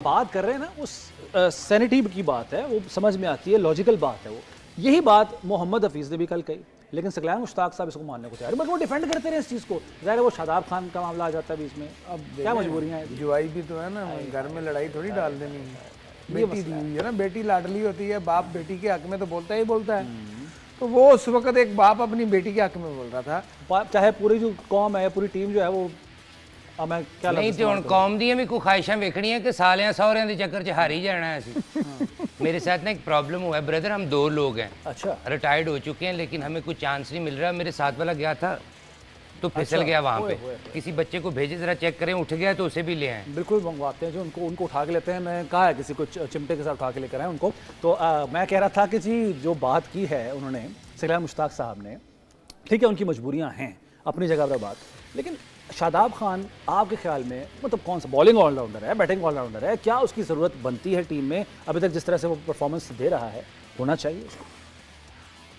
बात कर रहे हैं ना, उस सैनिटी की बात है, वो समझ में आती है, लॉजिकल बात है वो। यही बात मोहम्मद हफीज़ ने भी कल कही, लेकिन सकलैन मुश्ताक साहब इसको मानने को तैयार, बट वो डिफेंड करते रहे इस चीज़ को। ज़ाहिर है वो शादाब खान का मामला आ जाता है बीच में, अब क्या मजबूरियाँ हैं। जुआई भी तो है ना, घर में लड़ाई थोड़ी डाल देनी है। बेटी दी हुई है ना, बेटी लाडली होती है, बाप बेटी के हक में तो बोलता ही बोलता है। तो वो उस वक्त एक बाप अपनी बेटी के हक में बोल रहा था, चाहे पूरी जो कौम है, पूरी टीम जो है वो, अब मैं क्या नहीं तो हम कौम दी भी कोई ख्वाहिशां वेखनियां कि सालियां सौहरियां के चक्कर च हार ही जाना है असीं। मेरे साथ ना एक प्रॉब्लम हुआ है ब्रदर, हम 2 लोग हैं, अच्छा रिटायर्ड हो चुके हैं, लेकिन हमें कुछ चांस नहीं मिल रहा। मेरे साथ वाला गया था तो फिसल गया वहाँ पे, किसी बच्चे को भेजे जरा चेक करें, उठ गया तो उसे भी ले आए। बिल्कुल मंगवाते हैं जो उनको उठा के लेते हैं। मैं कहा है किसी को चिमटे के साथ उठा के लेकर आए उनको। तो मैं कह रहा था कि जी जो बात की है उन्होंने, सकलैन मुश्ताक साहब ने, ठीक है उनकी मजबूरियां हैं अपनी जगह पर बात, लेकिन शादाब खान आपके ख्याल में मतलब कौन सा बॉलिंग ऑलराउंडर है, बैटिंग ऑलराउंडर है, क्या उसकी ज़रूरत बनती है टीम में? अभी तक जिस तरह से वो परफॉर्मेंस दे रहा है, होना चाहिए उसको?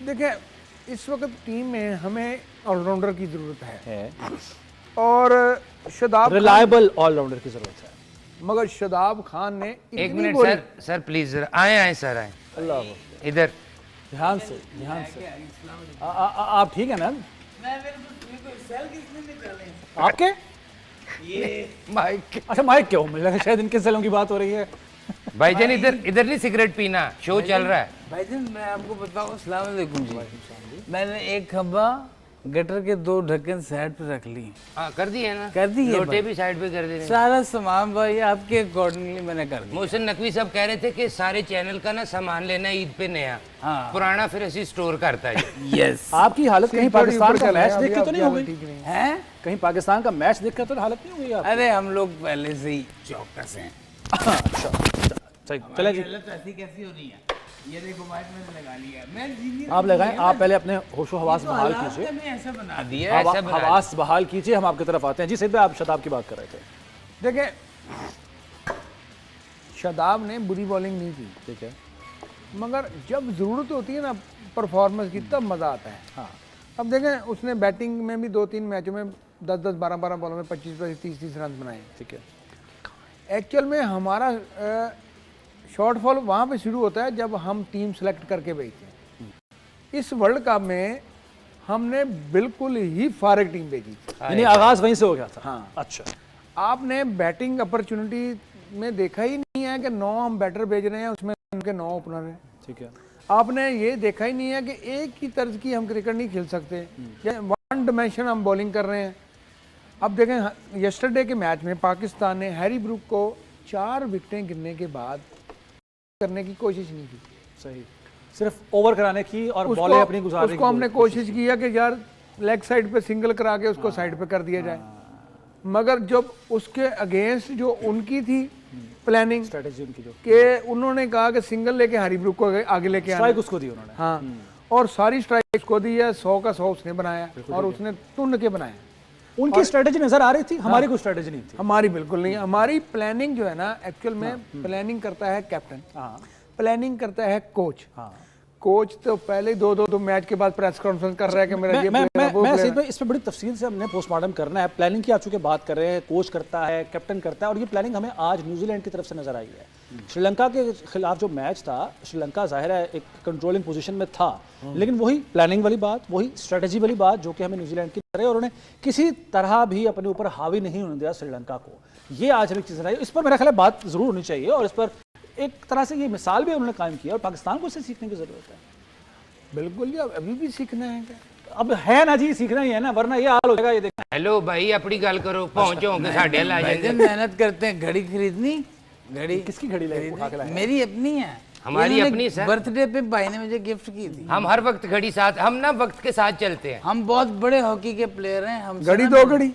देखिए इस वक्त टीम में हमें ऑलराउंडर की ज़रूरत है और शादाब रिलायबल ऑलराउंडर की ज़रूरत है। मगर शादाब खान ने एक मिनट सर प्लीज आए सर आए, अल्लाह इधर ध्यान से आप ठीक है ना? आपके ये माइक, अच्छा माइक क्यों मिल रहा है? शायद इनके सेलों की बात हो रही है। भाईजान इधर नहीं सिगरेट पीना, शो चल रहा है। भाईजान मैं आपको बताऊं, अस्सलाम वालेकुम जी, मैंने एक खंबा गटर के 2 ढक्कन साइड पे रख ली। हाँ कर दिए ना, कर दी है लोटे भाई। भी साइड पे कर दे। सारा सामान भाई आपके अकॉर्डिंगली मैंने कर दिया। मोहसिन नकवी साहब कह रहे थे कि सारे चैनल का ना सामान लेना ईद पे नया, हाँ। पुराना फिर ऐसी स्टोर करता है। यस आपकी हालत कहीं पाकिस्तान का मैच देख के तो नहीं हो गई? हैं? कहीं पाकिस्तान का मैच देख कर तो हालत नहीं हो गई आपकी? अरे हम लोग पहले से ही चौकस हैं। अच्छा चले जी, हालत ऐसी कैसी हो रही है? ये देखो माइक मैंने लगा लिया, मैं जीनियर आप लगाएं, आप पहले अपने होशो हवास बहाल कीजिए, मैंने ऐसा बना दिया है। हवास बहाल कीजिए, हम आपकी तरफ आते हैं। जी सैयद भाई, आप शादाब की बात कर रहे थे। देखिए शादाब ने बुरी बॉलिंग नहीं की, ठीक है, मगर जब ज़रूरत होती है ना परफॉर्मेंस की तब मज़ा आता है। हाँ अब देखें उसने बैटिंग में भी 2-3 मैचों में 10-10, 12-12 बॉलों में 25-25, 30-30 रन बनाए। ठीक है, एक्चुअल में हमारा शॉर्टफॉल वहाँ पे शुरू होता है जब हम टीम सेलेक्ट करके भेजते हैं। इस वर्ल्ड कप में हमने बिल्कुल ही फारिग टीम भेजी थी। यानी आगाज वहीं से हो गया था। हाँ। अच्छा, आपने बैटिंग अपॉर्चुनिटी में देखा ही नहीं है कि 9 हम बैटर भेज रहे हैं, उसमें उनके 9 ओपनर हैं। ठीक है, आपने ये देखा ही नहीं है कि एक ही तर्ज की हम क्रिकेट नहीं खेल सकते, या 1 डिमेंशन हम बॉलिंग कर रहे हैं। अब देखें यस्टरडे के मैच में पाकिस्तान ने हैरी ब्रूक को 4 विकेटें गिरने के बाद करने की कोशिश नहीं की। सही, सिर्फ ओवर कराने की और बॉलें अपनी गुजारने की उसको हमने कोशिश की है कि यार लेग साइड पे सिंगल करा के उसको साइड पे कर दिया जाए, मगर जब उसके अगेंस्ट जो उनकी थी प्लानिंग स्ट्रेटेजी उनकी जो कि उन्होंने कहा कि सिंगल लेके हैरी ब्रूक को आगे लेके आना, स्ट्राइक उसको दी उन्होंने। हाँ, और सारी स्ट्राइक उसको दी है, 100 का 100 उसने बनाया और उसने तुन के बनाया। उनकी स्ट्रेटेजी नजर आ रही थी, हमारी कोई स्ट्रेटेजी नहीं थी। हमारी बिल्कुल नहीं, हमारी प्लानिंग जो है ना एक्चुअल में प्लानिंग करता है कैप्टन, प्लानिंग करता है कोच। कोच तो पहले 2 मैच के बाद प्रेस कॉन्फ्रेंस कर रहा है कि मेरा ये मैं सही में इस पर बड़ी तफसील से हमने पोस्टमार्टम करना है। प्लानिंग की आप चूंकि बात कर रहे हैं, कोच करता है, कैप्टन करता है, और ये प्लानिंग हमें आज न्यूजीलैंड की तरफ से नजर आई है। श्रीलंका के खिलाफ जो मैच था, श्रीलंका जाहिर है एक कंट्रोलिंग पोजीशन में था, लेकिन वही प्लानिंग वाली बात, वही स्ट्रेटजी वाली बात जो कि हमें न्यूजीलैंड की तरह, और उन्होंने किसी तरह भी अपने ऊपर हावी नहीं होने दिया श्रीलंका को। ये आज हमें चीज़ आई, इस पर मेरा ख्याल है बात जरूर होनी चाहिए, और इस पर एक तरह से ये मिसाल भी उन्होंने कायम किया, और पाकिस्तान को इससे सीखने की जरूरत है। बिल्कुल जी, अभी भी सीखना है क्या? अब है ना जी, सीखना ही है ना, वरना ये हाल हो जाएगा। ये देखना हेलो भाई अपनी गल करो, पहुंचो के साढ़े ला जाएंगे। मेहनत करते हैं, घड़ी खरीदनी, घड़ी किसकी घड़ी लगी उठा के लाए? मेरी अपनी है, हमारी अपनी सर। बर्थडे पे भाई ने मुझे गिफ्ट की थी। हम हर वक्त घड़ी साथ, हम ना वक्त के साथ चलते हैं। हम बहुत बड़े हॉकी के प्लेयर हैं। हम घड़ी 2 घड़ी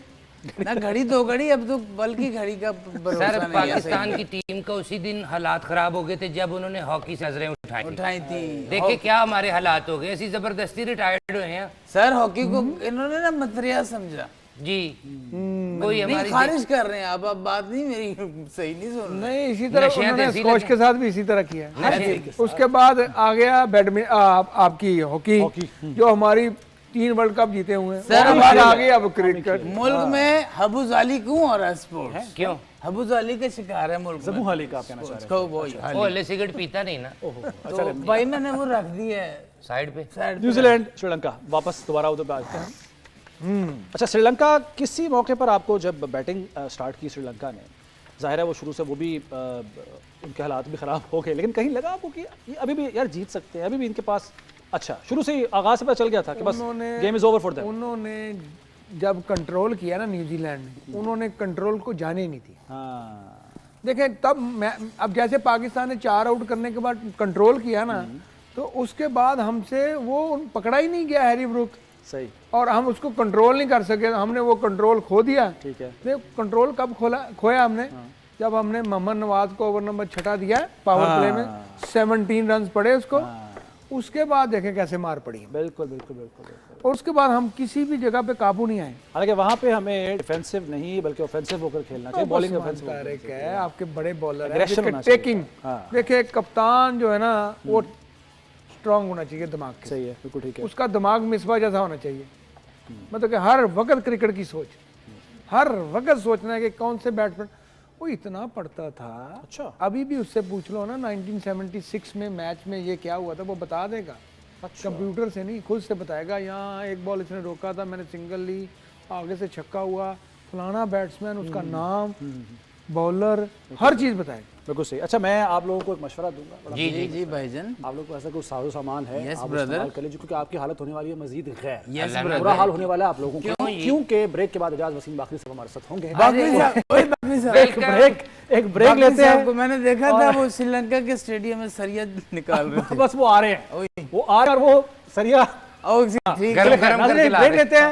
ना घड़ी 2 घड़ी, अब तो बल्कि घड़ी का भरोसा सर नहीं है। पाकिस्तान की टीम का उसी दिन हालात खराब हो गए थे जब उन्होंने हॉकी से नजरें उठाई थी। देखिए क्या हमारे हालात हो गए, ऐसी जबरदस्ती रिटायर्ड हुए हैं सर हॉकी को इन्होंने ना मतरिया समझा जी। कोई नहीं, हमारी खारिज कर रहे हैं। अब बात नहीं मेरी सही नहीं सुन रहे। नहीं, इसी तरह नशियात उन्होंने ऐसी स्कॉच लगी। के साथ भी इसी तरह किया है। उसके बाद आ गया बैडमिंटन, आपकी हॉकी जो हमारी 3 वर्ल्ड कप जीते हुए हैं। सर, उसके बाद आ गई अब क्रिकेट। मुल्क में हबुजाली क्यों हो रहा है स्पोर्ट्स? क्यों हबूज अली का शिकार है मुल्क में। जबू अली का आप कहना चाह रहे उसको वो वो हल्ले सिगरेट पीता नहीं ना, तो भाई मैंने वो रख दी है साइड पे। हैं। न्यूजीलैंड श्रीलंका वापस दोबारा उधर पे आते हैं। अच्छा, श्रीलंका किसी मौके पर आपको जब बैटिंग स्टार्ट की श्रीलंका ने, जाहिर है वो शुरू से वो भी उनके हालात भी ख़राब हो गए, लेकिन कहीं लगा आपको कि ये अभी भी यार जीत सकते हैं, अभी भी इनके पास, अच्छा शुरू से ही आगाज से पता चल गया था कि बस game is over for them? उन्होंने जब कंट्रोल किया ना न्यूजीलैंड ने, उन्होंने कंट्रोल को जाने ही नहीं दी। हाँ, देखें तब मैं, अब जैसे पाकिस्तान ने 4 आउट करने के बाद कंट्रोल किया ना, तो उसके बाद हमसे वो पकड़ा ही नहीं गया हैरी ब्रूक, सही, और हम उसको कंट्रोल नहीं कर सके, हमने वो कंट्रोल खो दिया। ठीक है। देख कंट्रोल कब खोया हमने, जब हमने मोहम्मद नवाज को ओवर नंबर 6 दिया पावर प्ले में, 17 रन पड़े उसको, उसके बाद देखें कैसे मार पड़ी। बिल्कुल बिल्कुल बिल्कुल बिल्कुल। और उसके बाद हम किसी भी जगह पे काबू नहीं आए। हालांकि वहाँ पे हमें डिफेंसिव नहीं बल्कि ऑफेंसिव होकर खेलना चाहिए, बॉलिंग ऑफेंसिव। एक है आपके बड़े बॉलर हैं, Aggression होना देखिए चाहिए। टेकिंग, हाँ। देखिए कप्तान जो है ना वो स्ट्रांग होना चाहिए दिमाग के, सही है, बिल्कुल ठीक है। उसका दिमाग मिसबा जैसा होना चाहिए, मतलब कि हर वक्त क्रिकेट की सोच, हर वक्त सोचना है कि कौन से बैट्समैन, वो इतना पढ़ता था। अच्छा। अभी भी उससे पूछ लो ना 1976 में मैच में ये क्या हुआ था, वो बता देगा। कंप्यूटर से नहीं, खुद से बताएगा। यहाँ एक बॉल इसने रोका था, मैंने सिंगल ली, आगे से छक्का हुआ, फलाना बैट्समैन, उसका नाम, बॉलर, हर चीज़ बताएगा। बिल्कुल सही। अच्छा, मैं आप लोगों को एक मशवरा दूंगा, बड़ा जी जी जी भाईजान। आप लोग को ऐसा कोई साजो सामान है, Yes, आप brother. इस्तेमाल कर लीजिए, क्योंकि आपकी हालत होने वाली है मजीद गैर। Yes, अल्लाह बुरा हाल होने वाला है आप लोगों को, क्योंकि ब्रेक के बाद एजाज वसीम बाकरी साहब हमारे साथ होंगे। बाकरी साहब, ओए बाकरी साहब, एक ब्रेक बाकरी लेते साहब हैं। को मैंने देखा था वो श्रीलंका के स्टेडियम में सरिया निकाल रहे थे। बस वो आ रहे हैं, वो आ रहे हैं और वो सरिया ओ, ठीक गरम गरम करके ला ब्रेक रहे। लेते हैं,